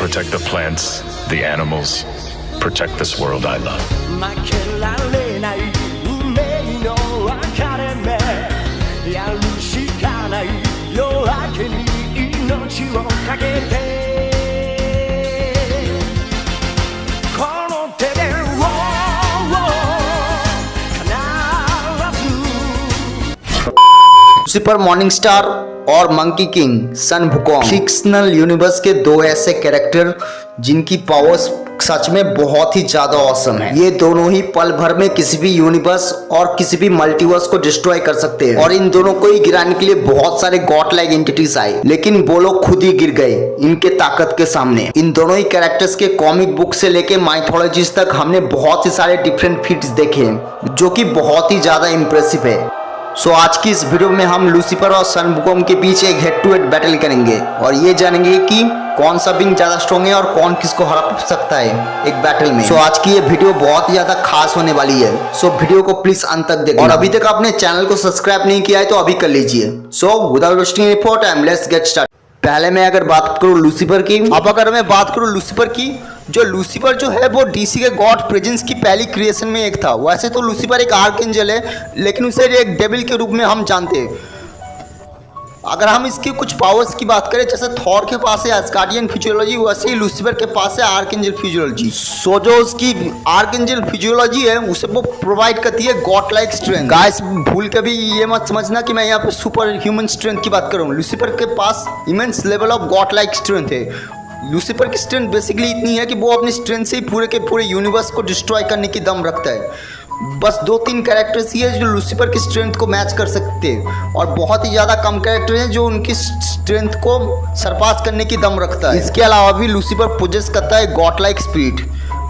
protect the plants, the animals, protect this world I love. Lucifer Morningstar और monkey king सन Wukong fictional universe के दो ऐसे character जिनकी powers सच में बहुत ही ज्यादा ऑसम है। ये दोनों ही पल भर में किसी भी यूनिवर्स और किसी भी मल्टीवर्स को डिस्ट्रॉय कर सकते हैं और इन दोनों को ही गिराने के लिए बहुत सारे गॉड लाइक एंटिटीज आए, लेकिन वो लोग खुद ही गिर गए इनके ताकत के सामने। इन दोनों ही कैरेक्टर्स के कॉमिक बुक से लेके माइथोलॉजीज तक हमने बहुत ही सारे डिफरेंट फीट्स देखे हैं जो कि बहुत ही ज्यादा इंप्रेसिव है। सो आज की इस वीडियो में हम लूसीफर और सन वुकोंग के बीच एक हेड टू हेड बैटल करेंगे और ये जानेंगे कि कौन सा बिंग ज्यादा स्ट्रॉन्ग है और कौन किसको हरा सकता है एक बैटल में। सो आज की ये वीडियो बहुत ही ज्यादा खास होने वाली है। सो वीडियो को प्लीज अंत तक देखना और अभी तक आपने चैनल को सब्सक्राइब नहीं किया है तो अभी कर लीजिए। So without wasting any more time let's get start. पहले मैं अगर बात करूं लूसीफर की, अब अगर मैं बात करूं लूसीफर की, जो लूसीफर जो है वो डीसी के गॉड प्रेजेंस की पहली क्रिएशन में एक था। वैसे तो लूसीफर एक आर्कएंजल है, लेकिन उसे एक डेविल के रूप में हम जानते हैं। अगर हम इसकी कुछ पावर्स की बात करें, जैसे थॉर के पास है एस्गार्डियन फिजियोलॉजी, वैसे ही लूसीफर के पास है आर्कएंजल फिजियोलॉजी। सो जो उसकी आर्कएंजल फिजियोलॉजी है उसे वो प्रोवाइड करती है गॉड लाइक स्ट्रेंथ। गाइस भूल के भी ये मत समझना कि मैं यहाँ पे सुपर ह्यूमन स्ट्रेंथ की बात कर रहा हूँ। लूसीफर के पास immense level of god like strength है। लूसीफर की स्ट्रेंथ बेसिकली इतनी है कि वो अपनी स्ट्रेंथ से ही पूरे के पूरे यूनिवर्स को डिस्ट्रॉय करने की दम रखता है। बस 2-3 कैरेक्टर्स ही है जो लूसीफर की स्ट्रेंथ को मैच कर सकते हैं और बहुत ही ज़्यादा कम कैरेक्टर हैं जो उनकी स्ट्रेंथ को सरपास करने की दम रखता है। इसके अलावा भी लूसीफर पोजेस करता है God like speed.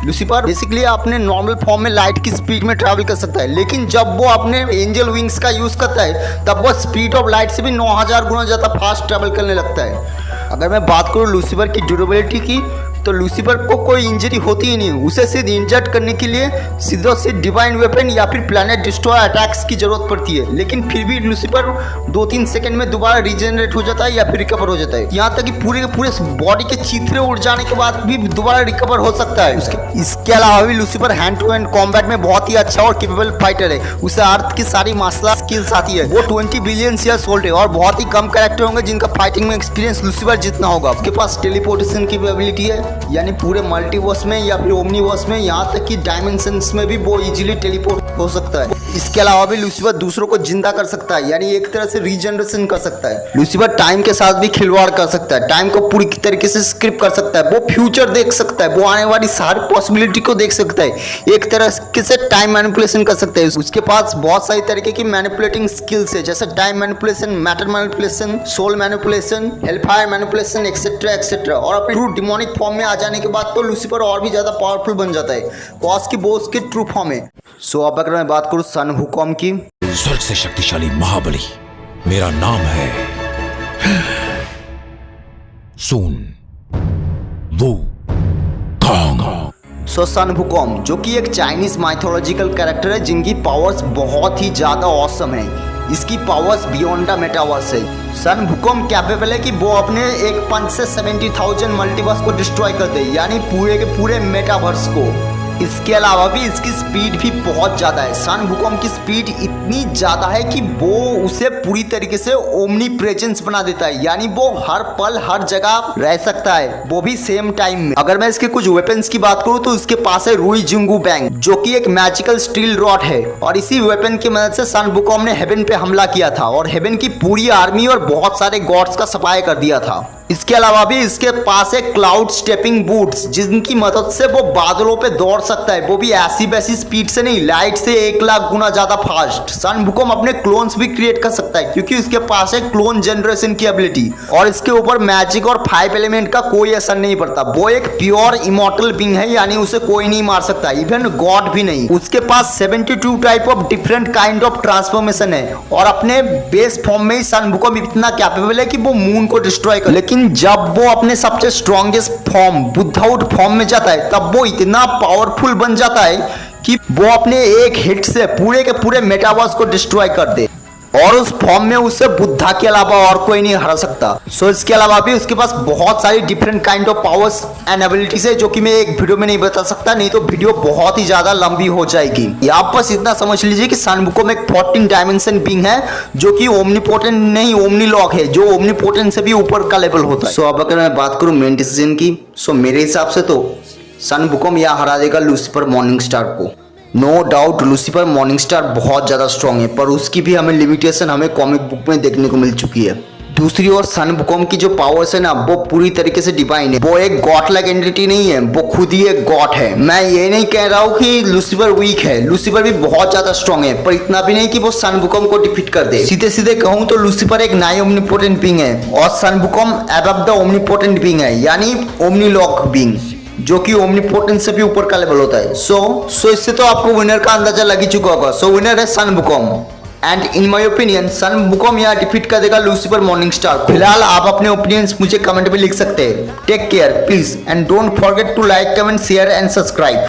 Lucifer basically अपने नॉर्मल फॉर्म में लाइट की स्पीड में ट्रैवल कर सकता है, लेकिन जब वो अपने एंजल विंग्स का यूज़ करता है तब वो स्पीड ऑफ लाइट से भी 9000 गुना ज़्यादा फास्ट ट्रैवल करने लगता है। अगर मैं बात करूँ लूसीफर की ड्यूरेबिलिटी की, तो लूसीफर को कोई इंजरी होती ही नहीं। उसे सिर्फ इंजर्ड करने के लिए सीधे से डिवाइन वेपन या फिर प्लैनेट डिस्ट्रॉय अटैक्स की जरूरत पड़ती है, लेकिन फिर भी लूसीफर 2-3 सेकंड में दोबारा रिजेनरेट हो जाता है या फिर रिकवर हो जाता है। यहाँ तक कि पूरे के पूरे बॉडी के चीथड़े उड़ जाने के बाद भी दोबारा रिकवर हो सकता है। इसके अलावा भी Lucifer hand to hand combat में बहुत ही अच्छा और केपेबल फाइटर है। उसे अर्थ की सारी मार्शल स्किल्स आती है। वो 20 बिलियन ईयर्स ओल्ड है और बहुत ही कम कैरेक्टर होंगे जिनका फाइटिंग में एक्सपीरियंस लूसीफर जितना होगा। उसके पास टेलीपोर्टेशन की एबिलिटी है, यानी पूरे मल्टीवर्स में या फिर ओमनीवर्स में, यहाँ तक कि डायमेंशंस में भी वो इजीली टेलीपोर्ट हो सकता है। इसके अलावा भी लूसीफर दूसरों को जिंदा कर सकता है, यानी एक तरह से रीजनरेशन कर सकता है। लूसीफर टाइम के साथ भी खिलवाड़ कर सकता है, टाइम को पूरी तरीके से स्क्रिप्ट कर सकता है। वो फ्यूचर देख सकता है, वो आने वाली सारी पॉसिबिलिटी को देख सकता है, एक तरह से टाइम मैनिपुलेशन कर सकता है। उसके पास बहुत सारी तरीके की मैनिपुलेटिंग स्किल्स है, जैसे time manipulation, matter manipulation, soul manipulation, hellfire manipulation etcetera etcetera. और अपने ट्रू डिमोनिक फॉर्म में आ जाने के बाद तो लूसीफर और भी ज्यादा पावरफुल बन जाता है, कॉस की बोस की ट्रू फॉर्म है। सो अब अगर मैं बात करूं सन वुकोंग की, स्वर्ग से शक्तिशाली महाबली मेरा नाम है सून वुकोंग। सो सन वुकोंग जो कि एक चाइनीज माइथोलॉजिकल कैरेक्टर है जिनकी पावर्स बहुत ही ज्यादा ऑसम है। इसकी पावर्स बियॉन्ड द मेटावर्स है। सन वुकोंग कैपेबल है कि वो अपने एक पंच से 70,000 मल्टीवर्स को डिस्ट्रॉय कर दे, यानी पूरे के पूरे मेटावर्स को। इसके अलावा भी इसकी स्पीड भी बहुत ज़्यादा है। सन वुकोंग की स्पीड इतनी ज़्यादा है कि वो उसे पूरी तरीके से ओमनी प्रेजेंस बना देता है, यानी वो हर पल हर जगह रह सकता है, वो भी सेम टाइम में। अगर मैं इसके कुछ वेपन्स की बात करूँ तो इसके पास है रुई जिंगू बैंग जो कि एक मैजिकल स्टील रॉड है और इसी वेपन की मदद से सन वुकोंग ने हेवन पे हमला किया था और हेवन की पूरी आर्मी और बहुत सारे गॉड्स का सफाया कर दिया था। इसके अलावा भी इसके पास है क्लाउड स्टेपिंग बूट्स जिनकी मदद से वो बादलों पे दौड़ सकता है, वो भी ऐसी वैसी स्पीड से नहीं, लाइट से 1 लाख गुना ज्यादा फास्ट। सन वुकोंग अपने क्लोन्स भी क्रिएट कर सकता है क्योंकि इसके पास है क्लोन जनरेशन की एबिलिटी और इसके ऊपर मैजिक और 5 एलिमेंट का कोई असर नहीं पड़ता। वो एक प्योर इमॉर्टल बीइंग है, यानी उसे कोई नहीं मार सकता, इवन गॉड भी नहीं। उसके पास 72 type of different kind of transformation है और अपने बेस फॉर्म में ही सन वुकोंग इतना कैपेबल है कि वो मून को डिस्ट्रॉय कर, लेकिन जब वो अपने सबसे स्ट्रॉन्गेस्ट फॉर्म बुद्धआउट फॉर्म में जाता है तब वो इतना पावरफुल बन जाता है कि वो अपने एक हिट से पूरे के पूरे मेटावर्स को डिस्ट्रॉय कर दे। और उस फॉर्म में उसे बुद्धा के अलावा और कोई नहीं हरा सकता। सो इसके अलावा भी उसके पास बहुत सारी different kind of powers and abilities है जो कि मैं एक वीडियो में नहीं बता सकता, नहीं तो वीडियो बहुत ही ज्यादा लंबी हो जाएगी। आप बस इतना समझ लीजिए कि सन वुकोंग एक 14 डायमेंशन बीइंग है जो कि ओमनीपोटेंट नहीं ओमनीलॉक है, जो ओमनीपोटेंट से भी ऊपर का लेवल होता है। सो अब अगर मैं बात करूं मेन डिसीजन की, सो मेरे हिसाब से तो सन वुकोंग या हरा देगा लूसीफर मॉर्निंगस्टार को। नो डाउट लूसीफर मॉर्निंगस्टार बहुत ज्यादा स्ट्रांग है, पर उसकी भी हमें लिमिटेशन हमें कॉमिक बुक में देखने को मिल चुकी है। दूसरी ओर सन वुकोंग की जो पावर्स है ना, वो पूरी तरीके से डिवाइन है। वो एक गॉड लाइक एंटिटी नहीं है, वो खुद ही एक गॉड है। मैं ये नहीं कह रहा हूँ कि लूसीफर वीक है, लूसीफर भी बहुत ज्यादा स्ट्रांग है, पर इतना भी नहीं कि वो सन वुकोंग को डिफीट कर दे। सीधे सीधे कहूँ तो लूसीफर एक नई ओमनीपोटेंट बीइंग है और Sun Wukong above the omnipotent being है, यानी ओमनीलॉक बीइंग, जो कि ओमनीपोटेंट से भी ऊपर का लेवल होता है। सो इससे तो आपको विनर का अंदाजा लग ही चुका होगा। सो विनर है Sun Wukong and in my opinion Sun Wukong यहाँ डिफीट कर देगा लूसीफर मॉर्निंगस्टार। फिलहाल आप अपने ओपिनियंस मुझे कमेंट में लिख सकते हैं। Take care please and don't forget to like, comment, share and subscribe.